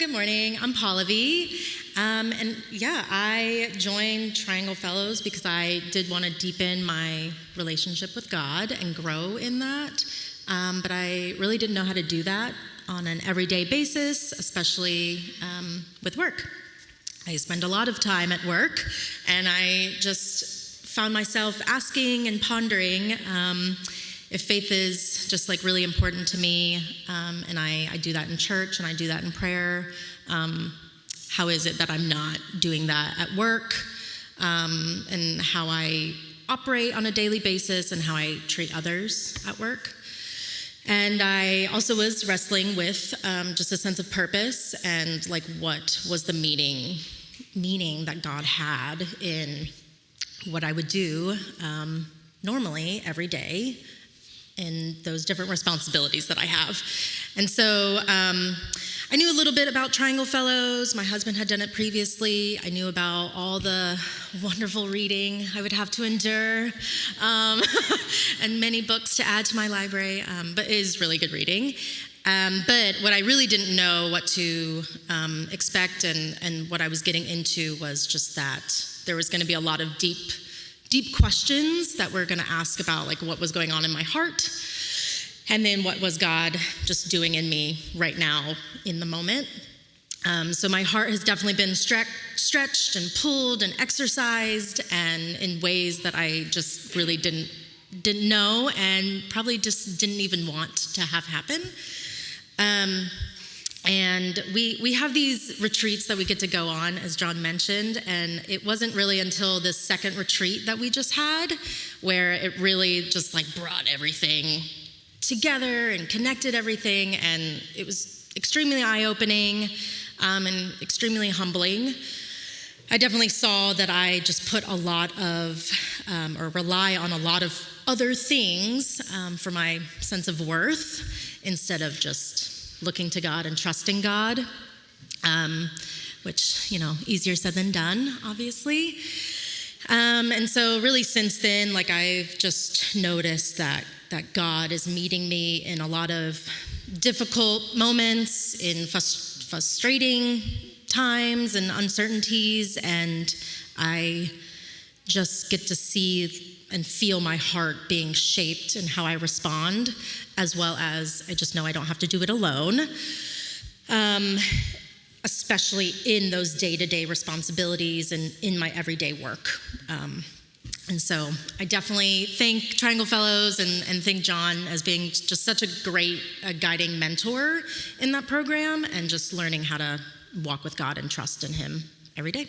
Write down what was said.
good morning. I'm Pallavi. I joined Triangle Fellows because I did want to deepen my relationship with God and grow in that. But I really didn't know how to do that on an everyday basis, especially with work. I spend a lot of time at work, and I just found myself asking and pondering if faith is just like really important to me, and I do that in church and I do that in prayer. How is it that I'm not doing that at work, and how I operate on a daily basis and how I treat others at work? And I also was wrestling with just a sense of purpose and like what was the meaning that God had in what I would do normally every day in those different responsibilities that I have. And so I knew a little bit about Triangle Fellows. My husband had done it previously. I knew about all the wonderful reading I would have to endure, and many books to add to my library, but it is really good reading. But what I really didn't know what to expect and what I was getting into was just that there was going to be a lot of deep questions that we're going to ask about, like what was going on in my heart, and then what was God just doing in me right now in the moment. So my heart has definitely been stretched and pulled and exercised, and in ways that I just really didn't know and probably just didn't even want to have happen. And we have these retreats that we get to go on, as John mentioned, and it wasn't really until this second retreat that we just had where it really just like brought everything together and connected everything, and it was extremely eye-opening and extremely humbling. I definitely saw that I just put a lot of, or rely on a lot of other things for my sense of worth instead of just looking to God and trusting God, which, easier said than done, obviously. And so really since then, like I've just noticed that God is meeting me in a lot of difficult moments, in frustrating times and uncertainties, and I just get to see and feel my heart being shaped in how I respond, as well as I just know I don't have to do it alone, especially in those day-to-day responsibilities and in my everyday work. And so I definitely thank Triangle Fellows and thank John as being just such a great guiding mentor in that program and just learning how to walk with God and trust in him every day.